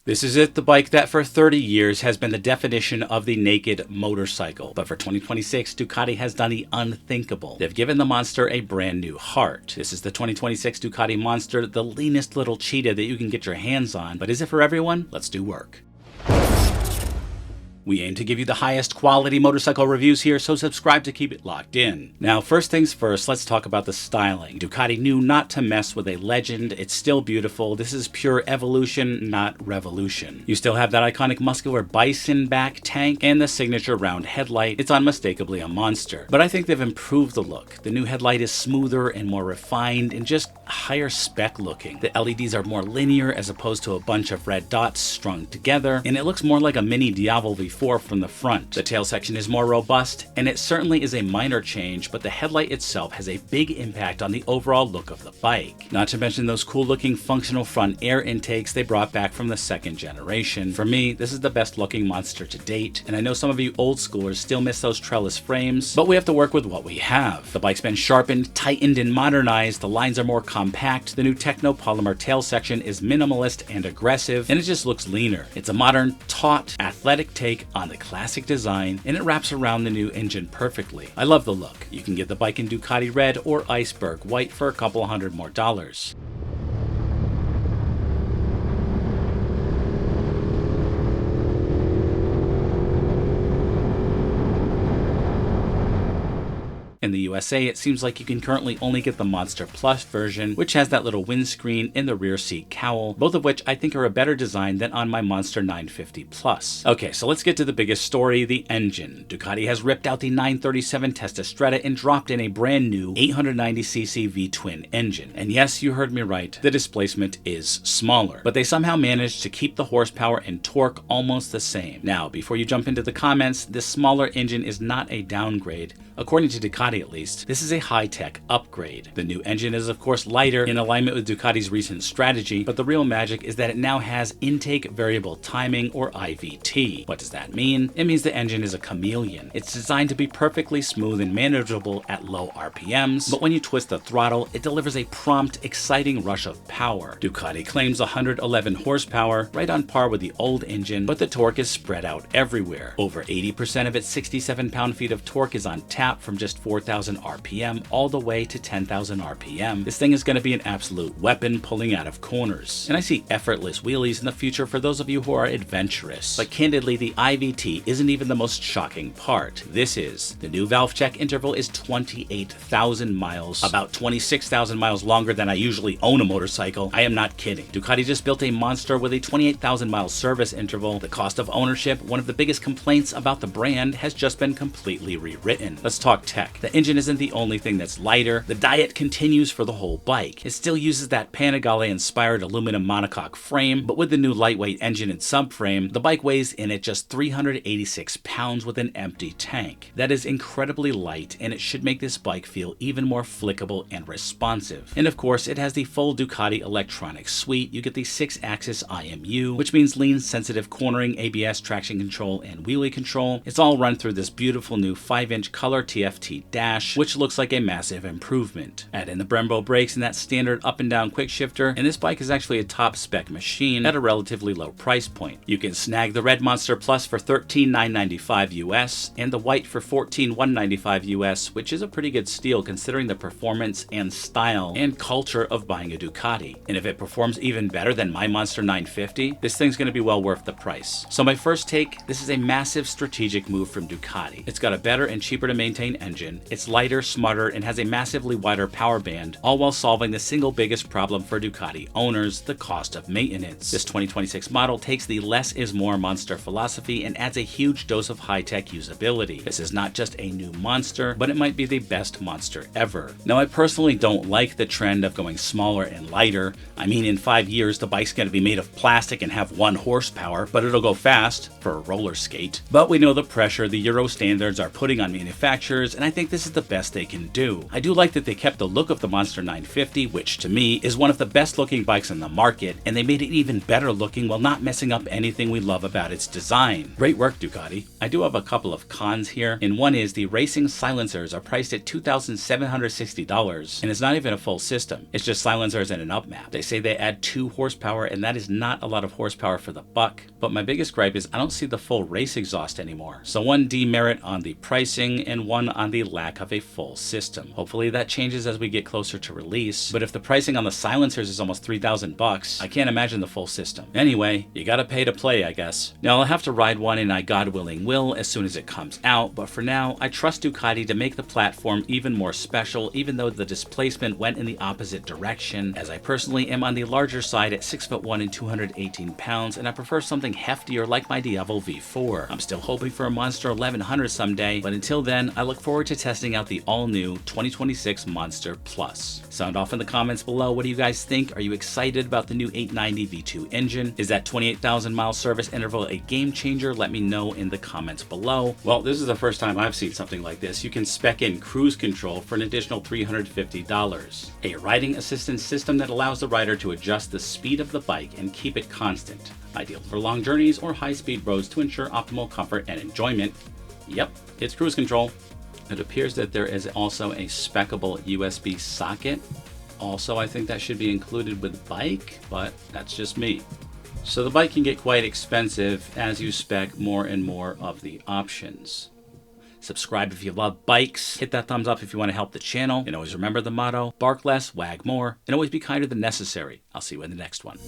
This is it, the bike that for 30 years has been the definition of the naked motorcycle. But for 2026, Ducati has done the unthinkable. They've given the Monster a brand new heart. This is the 2026 Ducati Monster, the leanest little cheetah that you can get your hands on. But is it for everyone? Let's do work. We aim to give you the highest quality motorcycle reviews here, so subscribe to keep it locked in. Now, first things first, let's talk about the styling. Ducati knew not to mess with a legend. It's still beautiful. This is pure evolution, not revolution. You still have that iconic muscular bison back tank and the signature round headlight. It's unmistakably a monster. But I think they've improved the look. The new headlight is smoother and more refined and just higher spec looking. The LEDs are more linear as opposed to a bunch of red dots strung together, and it looks more like a mini Diavol V4 from the front. The tail section is more robust, and it certainly is a minor change, but the headlight itself has a big impact on the overall look of the bike. Not to mention those cool looking functional front air intakes they brought back from the second generation. For me, this is the best looking Monster to date, and I know some of you old schoolers still miss those trellis frames, but we have to work with what we have. The bike's been sharpened, tightened, and modernized. The lines are more compact. The new Techno polymer tail section is minimalist and aggressive, and it just looks leaner. It's a modern, taut, athletic take on the classic design, and it wraps around the new engine perfectly. I love the look. You can get the bike in Ducati Red or Iceberg White for a couple $100 more. In the USA, it seems like you can currently only get the Monster Plus version, which has that little windscreen and the rear seat cowl, both of which I think are a better design than on my Monster 950 Plus. Okay, so let's get to the biggest story, the engine. Ducati has ripped out the 937 Testastretta and dropped in a brand new 890cc V-twin engine. And yes, you heard me right, the displacement is smaller, but they somehow managed to keep the horsepower and torque almost the same. Now, before you jump into the comments, this smaller engine is not a downgrade. According to Ducati at least, this is a high-tech upgrade. The new engine is of course lighter in alignment with Ducati's recent strategy, but the real magic is that it now has intake variable timing, or IVT. What does that mean? It means the engine is a chameleon. It's designed to be perfectly smooth and manageable at low RPMs, but when you twist the throttle, it delivers a prompt, exciting rush of power. Ducati claims 111 horsepower, right on par with the old engine, but the torque is spread out everywhere. Over 80% of its 67 pound-feet of torque is on tap from just 4,000 RPM all the way to 10,000 RPM. This thing is going to be an absolute weapon pulling out of corners. And I see effortless wheelies in the future for those of you who are adventurous. But candidly, the IVT isn't even the most shocking part. This is. The new valve check interval is 28,000 miles, about 26,000 miles longer than I usually own a motorcycle. I am not kidding. Ducati just built a Monster with a 28,000 mile service interval. The cost of ownership, one of the biggest complaints about the brand, has just been completely rewritten. Let's talk tech. The engine isn't the only thing that's lighter. The diet continues for the whole bike. It still uses that Panigale-inspired aluminum monocoque frame, but with the new lightweight engine and subframe, the bike weighs in at just 386 pounds with an empty tank. That is incredibly light, and it should make this bike feel even more flickable and responsive. And of course, it has the full Ducati electronic suite. You get the 6-axis IMU, which means lean-sensitive cornering, ABS, traction control, and wheelie control. It's all run through this beautiful new 5-inch color TFT dash, which looks like a massive improvement. Add in the Brembo brakes and that standard up and down quick shifter, and this bike is actually a top spec machine at a relatively low price point. You can snag the red Monster Plus for $13,995 US and the white for $14,195 US, which is a pretty good steal considering the performance and style and culture of buying a Ducati. And if it performs even better than my Monster 950, this thing's going to be well worth the price. So my first take, this is a massive strategic move from Ducati. It's got a better and cheaper to maintain engine, it's lighter, smarter, and has a massively wider power band, all while solving the single biggest problem for Ducati owners, the cost of maintenance. This 2026 model takes the less is more Monster philosophy and adds a huge dose of high-tech usability. This is not just a new Monster, but it might be the best Monster ever. Now, I personally don't like the trend of going smaller and lighter. I mean, in 5 years, the bike's going to be made of plastic and have 1 horsepower, but it'll go fast for a roller skate. But we know the pressure the Euro standards are putting on manufacturers, and I think this this is the best they can do. I do like that they kept the look of the Monster 950, which to me is one of the best looking bikes in the market, and they made it even better looking while not messing up anything we love about its design. Great work, Ducati. I do have a couple of cons here, and one is the racing silencers are priced at $2,760, and it's not even a full system. It's just silencers and an up map. They say they add 2 horsepower, and that is not a lot of horsepower for the buck, but my biggest gripe is I don't see the full race exhaust anymore. So one demerit on the pricing and one on the lack of a full system. Hopefully that changes as we get closer to release, but if the pricing on the silencers is almost $3,000, I can't imagine the full system. Anyway, you gotta pay to play, I guess. Now I'll have to ride one, and I God willing will as soon as it comes out, but for now, I trust Ducati to make the platform even more special, even though the displacement went in the opposite direction, as I personally am on the larger side at 6'1" and 218 pounds, and I prefer something heftier like my Diavolo V4. I'm still hoping for a Monster 1100 someday, but until then, I look forward to testing out the all-new 2026 Monster Plus. Sound off in the comments below. What do you guys think? Are you excited about the new 890 V2 engine? Is that 28,000 mile service interval a game changer? Let me know in the comments below. Well, this is the first time I've seen something like this. You can spec in cruise control for an additional $350. A riding assistance system that allows the rider to adjust the speed of the bike and keep it constant. Ideal for long journeys or high-speed roads to ensure optimal comfort and enjoyment. Yep, it's cruise control. It appears that there is also a speccable USB socket. Also, I think that should be included with the bike, but that's just me. So the bike can get quite expensive as you spec more and more of the options. Subscribe if you love bikes. Hit that thumbs up if you want to help the channel. And always remember the motto, bark less, wag more, and always be kinder than necessary. I'll see you in the next one.